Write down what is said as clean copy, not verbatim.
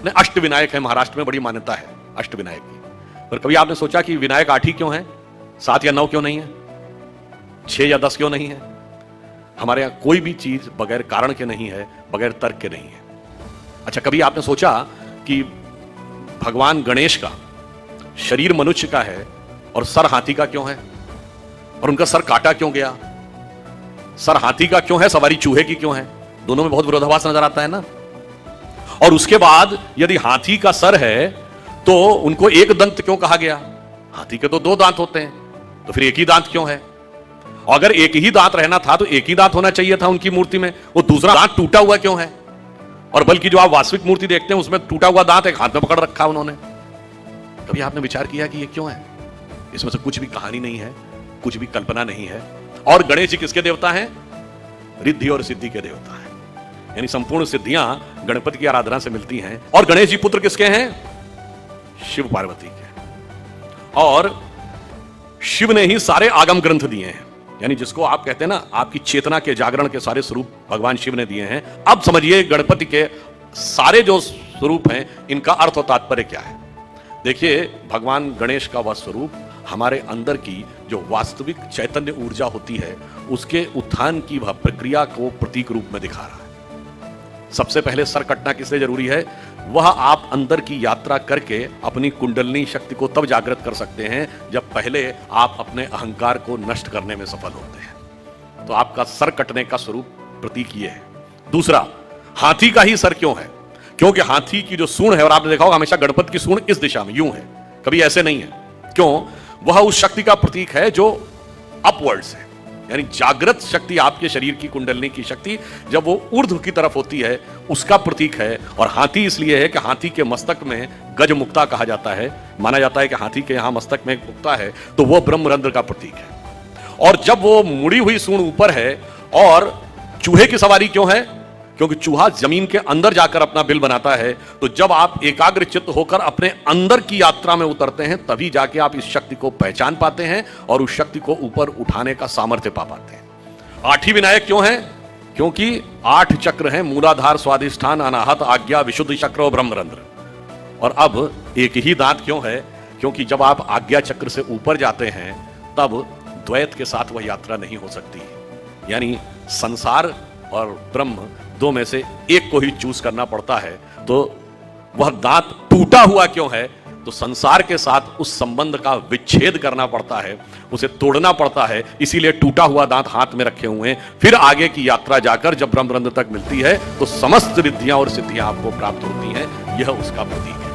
अपने अष्ट विनायक है, महाराष्ट्र में बड़ी मान्यता है अष्ट विनायक की। पर कभी आपने सोचा कि विनायक 8 ही क्यों है, 7 या 9 क्यों नहीं है, 6 या 10 क्यों नहीं है? हमारे यहां कोई भी चीज बगैर कारण के नहीं है, बगैर तर्क के नहीं है। अच्छा, कभी आपने सोचा कि भगवान गणेश का शरीर मनुष्य का है और सर हाथी का क्यों है? और उनका सर काटा क्यों गया? सर हाथी का क्यों है, सवारी चूहे की क्यों है? दोनों में बहुत विरोधाभास नजर आता है ना। और उसके बाद यदि हाथी का सर है तो उनको एक दंत क्यों कहा गया? हाथी के तो 2 दांत होते हैं, तो फिर एक ही दांत क्यों है? और अगर एक ही दांत रहना था तो एक ही दांत होना चाहिए था उनकी मूर्ति में, वो दूसरा दांत टूटा हुआ क्यों है? और बल्कि जो आप वास्तविक मूर्ति देखते हैं उसमें टूटा हुआ दांत एक हाथ में पकड़ रखा उन्होंने। कभी आपने विचार किया कि ये क्यों है? इसमें से कुछ भी कहानी नहीं है, कुछ भी कल्पना नहीं है। और गणेश जी किसके देवता हैं? रिद्धि और सिद्धि के देवता हैं, यानी संपूर्ण सिद्धियां गणपति की आराधना से मिलती हैं। और गणेश जी पुत्र किसके हैं? शिव पार्वती के। और शिव ने ही सारे आगम ग्रंथ दिए हैं, यानी जिसको आप कहते हैं ना, आपकी चेतना के जागरण के सारे स्वरूप भगवान शिव ने दिए हैं। अब समझिए गणपति के सारे जो स्वरूप हैं इनका अर्थ और तात्पर्य क्या है। देखिए, भगवान गणेश का वह स्वरूप हमारे अंदर की जो वास्तविक चैतन्य ऊर्जा होती है उसके उत्थान की वह प्रक्रिया को प्रतीक रूप में दिखा रहा है। सबसे पहले सर कटना किसलिए जरूरी है? वह आप अंदर की यात्रा करके अपनी कुंडलिनी शक्ति को तब जागृत कर सकते हैं जब पहले आप अपने अहंकार को नष्ट करने में सफल होते हैं। तो आपका सर कटने का स्वरूप प्रतीक ये है। दूसरा, हाथी का ही सर क्यों है? क्योंकि हाथी की जो सूंड है, और आपने देखा होगा हमेशा गणपति की सूंड इस दिशा में यूं है, कभी ऐसे नहीं है। क्यों? वह उस शक्ति का प्रतीक है जो अपवर्ड्स है, यानी जागृत शक्ति, आपके शरीर की कुंडलिनी की शक्ति जब वो ऊर्ध्व की तरफ होती है उसका प्रतीक है। और हाथी इसलिए है कि हाथी के मस्तक में गज मुक्ता कहा जाता है। माना जाता है कि हाथी के यहां मस्तक में एक मुक्ता है, तो वह ब्रह्मरंध्र का प्रतीक है। और जब वो मुड़ी हुई सूंड ऊपर है, और चूहे की सवारी क्यों है? क्योंकि चूहा जमीन के अंदर जाकर अपना बिल बनाता है। तो जब आप एकाग्र चित्त होकर अपने अंदर की यात्रा में उतरते हैं तभी जाके आप इस शक्ति को पहचान पाते हैं और उस शक्ति को ऊपर उठाने का सामर्थ्य पा पाते हैं। 8 ही विनायक क्यों हैं? क्योंकि 8 चक्र हैं, मूलाधार, स्वाधिष्ठान, अनाहत, आज्ञा, विशुद्धि चक्र और ब्रह्मरंध्र। और अब एक ही दांत क्यों है? क्योंकि जब आप आज्ञा चक्र से ऊपर जाते हैं तब द्वैत के साथ वह यात्रा नहीं हो सकती, यानी संसार और ब्रह्म 2 में से एक को ही चूज करना पड़ता है। तो वह दांत टूटा हुआ क्यों है? तो संसार के साथ उस संबंध का विच्छेद करना पड़ता है, उसे तोड़ना पड़ता है, इसीलिए टूटा हुआ दांत हाथ में रखे हुए हैं। फिर आगे की यात्रा जाकर जब ब्रह्मरंध्र तक मिलती है तो समस्त रिद्धियां और सिद्धियां आपको प्राप्त होती हैं। यह उसका प्रतीक है।